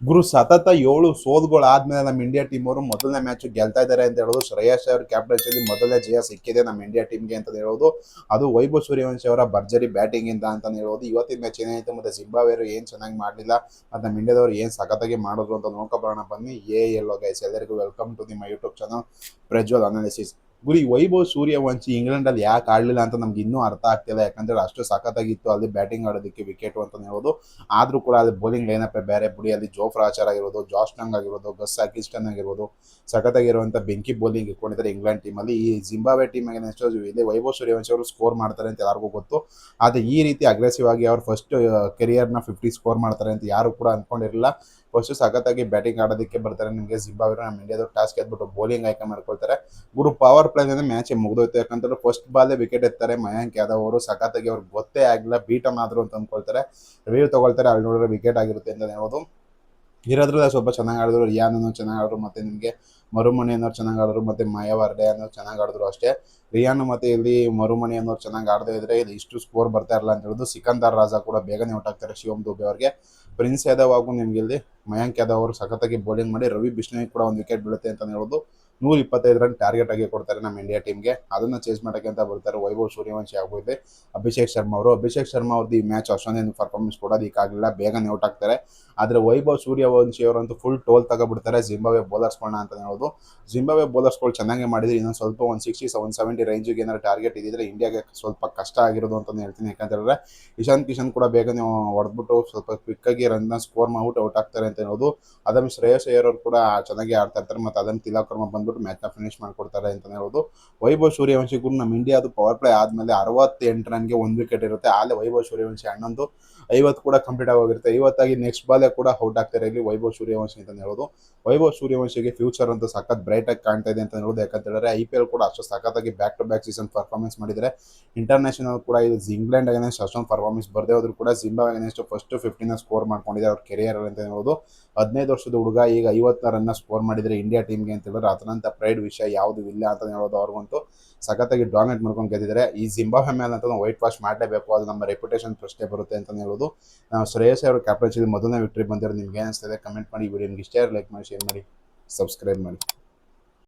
ಗುರು ಸತತ 7 ಸೋಲ್ಗಳು ಆದ್ಮೇಲೆ ನಮ್ಮ ಇಂಡಿಯಾ ಟೀಮ್ ಅವರು ಮೊದಲನೇ ಮ್ಯಾಚ್ ಗೆಲ್ತಾ ಇದ್ದಾರೆ ಅಂತ ಹೇಳೋದು. ಶ್ರೇಯಸ್ ಅವ್ರ ಕ್ಯಾಪ್ಟನ್ಸಿಯಲ್ಲಿ ಮೊದಲನೇ ಜಯ ಸಿಕ್ಕಿದೆ ನಮ್ಮ ಇಂಡಿಯಾ ಟೀಮ್ಗೆ ಅಂತ ಹೇಳೋದು. ಅದು ವೈಭವ್ ಸೂರ್ಯವಂಶಿ ಅವರ ಭರ್ಜರಿ ಬ್ಯಾಟಿಂಗ್ ಇಂದ ಅಂತ ಹೇಳೋದು. ಇವತ್ತಿನ ಮ್ಯಾಚ್ ಏನಾಯ್ತು ಮತ್ತೆ ಜಿಂಬಾಬ್ವೆ ಏನ್ ಚೆನ್ನಾಗಿ ಮಾಡಲಿಲ್ಲ, ಮತ್ತು ನಮ್ಮ ಇಂಡಿಯಾದವರು ಏನ್ ಸಖತ್ತಾಗಿ ಮಾಡಿದ್ರು ಅಂತ ನೋಡ್ಕೊಬರೋಣ ಬನ್ನಿ. ಎಲ್ಲೋ ಗೈಸ್, ಎಲ್ಲರಿಗೂ welcome to the my YouTube channel Prajwal analysis. ಗುರಿ ವೈಭವ್ ಸೂರ್ಯವಂಶಿ ಇಂಗ್ಲೆಂಡ್ ಅಲ್ಲಿ ಯಾಕೆ ಆಡಲಿಲ್ಲ ಅಂತ ನಮ್ಗೆ ಇನ್ನೂ ಅರ್ಥ ಆಗ್ತಿಲ್ಲ. ಯಾಕಂದ್ರೆ ಅಷ್ಟು ಸಖತ್ತಾಗಿತ್ತು ಅಲ್ಲಿ ಬ್ಯಾಟಿಂಗ್ ಆಡೋದಕ್ಕೆ ವಿಕೆಟ್ ಅಂತ ಹೇಳ್ಬೋದು. ಆದ್ರೂ ಕೂಡ ಅಲ್ಲಿ ಬೌಲಿಂಗ್ ಲೈನಪ್ ಬೇರೆ ಬಿಡಿ. ಅಲ್ಲಿ ಜೋಫ್ರಾ ಆಚಾರ್ ಆಗಿರ್ಬೋದು, ಜಾಶ್ ಟಂಗ್ ಆಗಿರ್ಬೋದು, ಗಸ್ ಅಕಿಸ್ಟನ್ ಆಗಿರ್ಬೋದು, ಸಖತ್ತಾಗಿರುವಂಥ ಬೆಂಕಿ ಬೌಲಿಂಗ್ ಇಟ್ಕೊಂಡಿದ್ದಾರೆ ಇಂಗ್ಲೆಂಡ್ ಟೀಮಲ್ಲಿ. ಈ ಜಿಂಬಾಬ್ವೆ ಟೀಮ್ ಇಲ್ಲಿ ವೈಭವ್ ಸೂರ್ಯವಂಶಿ ಅವರು ಸ್ಕೋರ್ ಮಾಡ್ತಾರೆ ಅಂತ ಯಾರಿಗೂ ಗೊತ್ತು. ಆದರೆ ಈ ರೀತಿ ಅಗ್ರೆಸಿವ್ ಆಗಿ ಅವ್ರು ಫಸ್ಟ್ ಕೆರಿಯರ್ನ 50 ಸ್ಕೋರ್ ಮಾಡ್ತಾರೆ ಅಂತ ಯಾರು ಕೂಡ ಅನ್ಕೊಂಡಿರಲಿಲ್ಲ. ಫಸ್ಟ್ ಸಖತ್ತಾಗಿ ಬ್ಯಾಟಿಂಗ್ ಆಡೋದಕ್ಕೆ ಬರ್ತಾರೆ ನಿಮಗೆ ಜಿಂಬಾಬ್ವೆ. ನಮ್ಮ ಇಂಡಿಯಾದ ಟಾಸ್ಕ್ ಎದ್ಬಿಟ್ಟು ಬೌಲಿಂಗ್ ಆಯ್ಕೆ ಮಾಡ್ಕೊಳ್ತಾರೆ. ಗುರು ಪವರ್ ಪ್ಲೇಯಿಂದ ಮ್ಯಾಚ್ ಮುಗಿದೋಯ್ತು. ಯಾಕಂದ್ರೆ ಫಸ್ಟ್ ಬಾಲ್ ವಿಕೆಟ್ ಎತ್ತಾರೆ ಮಯಾಂಕ್ ಯಾದವ್ ಅವರು. ಸಖತ್ತಾಗಿ ಅವ್ರಿಗೆ ಗೊತ್ತೇ ಆಗಿಲ್ಲ, ಬೀಟಮ್ ಆದ್ರು ಅಂತ ಅಂದ್ಕೊಳ್ತಾರೆ. ರಿವ್ಯೂ ತಗೊಳ್ತಾರೆ, ಅಲ್ಲಿ ನೋಡಿದ್ರೆ ವಿಕೆಟ್ ಆಗಿರುತ್ತೆ ಅಂತ ಹೇಳ್ಬೋದು. ಇರೋದ್ರಲ್ಲ ಸ್ವಲ್ಪ ಚೆನ್ನಾಗಿ ಆಡಿದ್ರು. ರಿಯಾನ್ ಚೆನ್ನಾಗಿ ಆಡಿದ್ರು, ಮತ್ತೆ ನಿಮಗೆ ಮರುಮಣಿ ಅನ್ನೋರು ಚೆನ್ನಾಗಿ ಆಡಿದ್ರು, ಮತ್ತೆ ಮಾಯಾವಾರ್ಡೆ ಅನ್ನೋರು ಚೆನ್ನಾಗಿ ಆಡಿದ್ರು ಅಷ್ಟೇ. ರಿಯಾನ್ ಮತ್ತೆ ಇಲ್ಲಿ ಮರುಮಣಿ ಅನ್ನೋರು ಚೆನ್ನಾಗಿ ಆಡದೇ ಇದ್ರೆ ಇದು ಇಷ್ಟು ಸ್ಕೋರ್ ಬರ್ತಾ ಇರಲ್ಲ ಅಂತ ಹೇಳೋದು. ಸಿಕಂದರ್ ರಾಜಾ ಕೂಡ ಬೇಗನೆ ಔಟ್ ಆಗ್ತಾರೆ ಶಿವಮ್ ದುಬೆ ಅವರಿಗೆ. ಪ್ರಿನ್ಸ್ ಯಾದವ್ ಹಾಗೂ ನಿಮ್ಗೆ ಇಲ್ಲಿ ಮಯಾಂಕ್ ಯಾದವ್ ಅವರು ಸಖತ್ತಾಗಿ ಬೌಲಿಂಗ್ ಮಾಡಿ ರವಿ ಬಿಷ್ಣೋಯ್ ಕೂಡ ಒಂದು ವಿಕೆಟ್ ಬೀಳುತ್ತೆ ಅಂತ ಹೇಳೋದು. 125 ರನ್ ಟಾರ್ಗೆಟ್ ಆಗಿ ಕೊಡ್ತಾರೆ ನಮ್ಮ ಇಂಡಿಯಾ ಟೀಮ್ಗೆ. ಅದನ್ನ ಚೇಸ್ ಮಾಡೋಕ್ಕೆ ಅಂತ ಬರ್ತಾರೆ ವೈಭವ್ ಸೂರ್ಯವಂಶಿ ಆಗೋಯ್ತು ಅಭಿಷೇಕ್ ಶರ್ಮಾ ಅವರು. ಅಭಿಷೇಕ್ ಶರ್ಮಾ ಅವ್ರದ್ದು ಈ ಮ್ಯಾಚ್ ಅಷ್ಟೊಂದೇನು ಪರ್ಫಾರ್ಮೆನ್ಸ್ ಕೊಡೋದಕ್ಕಾಗಲಿಲ್ಲ, ಬೇಗನೆ ಔಟ್ ಆಗ್ತಾರೆ. ಆದರೆ ವೈಭವ್ ಸೂರ್ಯವಂಶಿ ಅವರಂತೂ ಫುಲ್ ಟೋಲ್ ತಗೊಬಿಡ್ತಾರೆ ಜಿಂಬಾಬ್ವೆ ಬೌಲರ್ಸ್ಗಳನ್ನ ಅಂತ ಹೇಳೋದು. ಜಿಂಬಾಬ್ವೆ ಬೌಲರ್ಸ್ಗಳು ಚೆನ್ನಾಗಿ ಮಾಡಿದ್ರೆ ಇನ್ನೊಂದು ಸ್ವಲ್ಪ 160 170 ರೇಂಜಿಗೆ ಏನಾದ್ರು ಟಾರ್ಗೆಟ್ ಇದ್ದಿದ್ರೆ ಇಂಡಿಯಾಗೆ ಸ್ವಲ್ಪ ಕಷ್ಟ ಆಗಿರೋದು ಅಂತ ಹೇಳ್ತೀನಿ. ಯಾಕಂತಂದ್ರೆ ಇಶಾನ್ ಕಿಶನ್ ಕೂಡ ಬೇಗನೆ ಹೊಡೆದ್ಬಿಟ್ಟು ಸ್ವಲ್ಪ ಕ್ವಿಕ್ಕಾಗಿ ರನ್ನ ಸ್ಕೋರ್ ಮಾಡ್ಬಿಟ್ಟು ಔಟ್ ಆಗ್ತಾರೆ ಅಂತ ಹೇಳೋದು. ಅದನ್ನು ಶ್ರೇಯಸ್ ಅಯ್ಯರ್ ಅವರು ಕೂಡ ಚೆನ್ನಾಗಿ ಆಡ್ತಾ ಇರ್ತಾರೆ. ಮತ್ತು ಅದನ್ನು ತಿಲಕ್ ವರ್ಮಾ ಬಂದ್ಬಿಟ್ಟು ಮ್ಯಾಚ್ನ ಫಿನಿಶ್ ಮಾಡ್ಕೊಡ್ತಾರೆ ಅಂತ ಹೇಳೋದು. ವೈಭವ್ ಸೂರ್ಯವಂಶಿ ಕೂಡ ನಮ್ಮ ಇಂಡಿಯಾದು ಪವರ್ ಪ್ಲೇ ಆದಮೇಲೆ 68 ರನ್ಗೆ 1 ವಿಕೆಟ್ ಇರುತ್ತೆ. ಆಲೆ ವೈಭವ್ ಸೂರ್ಯವಂಶಿ ಅಣ್ಣಂದು 50 ಕೂಡ ಕಂಪ್ಲೀಟ್ ಆಗೋಗಿರುತ್ತೆ. 50 ನೆಕ್ಸ್ಟ್ ಬಾಲೇ ಕೂಡ ಔಟ್ ಆಗ್ತಾರೆ ಇಲ್ಲಿ ವೈಭವ್ ಸೂರ್ಯವಂಶಿ ಅಂತ ಹೇಳೋದು. ವೈಭವ್ ಸೂರ್ಯವಂಶಿಗೆ ಫ್ಯೂಚರ್ ಅಂತ ಸಖತ್ ಬ್ರೈಟ್ ಆಗಿ ಕಾಣ್ತಾ ಇದೆ ಅಂತ ಹೇಳೋದು. ಯಾಕಂತೇಳಿದ್ರೆ IPL ಕೂಡ ಅಷ್ಟು ಸಖತ್ತಾಗಿ back to back season performance ಮಾಡಿದರೆ. ಇಂಟರ್ನ್ಯಾಷನಲ್ ಕೂಡ ಇದು ಇಂಗ್ಲೆಂಡ್ ಅಗೇನೆಸ್ಟ್ ಅಷ್ಟೊಂದು ಪರ್ಫಾರ್ಮೆನ್ಸ್ ಬರದೇ ಹೋದ್ರು ಕೂಡ ಜಿಂಬಾಬ್ವೆ ಅಗೇನೆಸ್ಟ್ ಫಸ್ಟ್ 15 ಸ್ಕೋರ್ ಮಾಡ್ಕೊಂಡಿದ್ದಾರೆ ಅವ್ರ ಕೆರಿಯರ್ ಅಂತ ಹೇಳೋದು. 15 ವರ್ಷದ ಹುಡುಗ ಈಗ 50 ರನ್ನ ಸ್ಕೋರ್ ಮಾಡಿದರೆ ಇಂಡಿಯಾ ಟೀಮ್ಗೆ ಅಂತ ಹೇಳಿದ್ರೆ ಅದರಂಥ ಪ್ರೈಡ್ ವಿಷಯ ಯಾವುದು ಇಲ್ಲ ಅಂತ ಹೇಳೋದು. ಅವ್ರಿಗಂತೂ ಸಖತ್ತಾಗಿ ಡಾಮಿನೇಟ್ ಮಾಡ್ಕೊಂಡು ಗೆದ್ದಿದ್ದಾರೆ. ಈ ಜಿಂಬಾಬ್ವೆ ಮೇಲೆ ಅಂತ ವೈಟ್ ವಾಶ್ ಮಾಡಲೇಬೇಕು, ಅದು ನಮ್ಮ ರೆಪ್ಯುಟೇಷನ್ ಪ್ರಶ್ನೆ ಬರುತ್ತೆ ಅಂತ ಹೇಳೋದು. ಶ್ರೇಯಸ್ ಅವರು ಕ್ಯಾಪ್ಟನ್ಸಿ ಮೊದಲನೇ ವಿಕ್ಟರಿ ಬಂದಿರೋ. ನಿಮ್ಗೆ ಏನಿಸ್ತದೆ ಕಮೆಂಟ್ ಮಾಡಿ. ವಿಡಿಯೋ ನಿಮ್ಗೆ ಇಷ್ಟ ಲೈಕ್ ಮಾಡಿ, ಶೇರ್ ಮಾಡಿ, ಸಬ್ಸ್ಕ್ರೈಬ್ ಮಾಡಿ.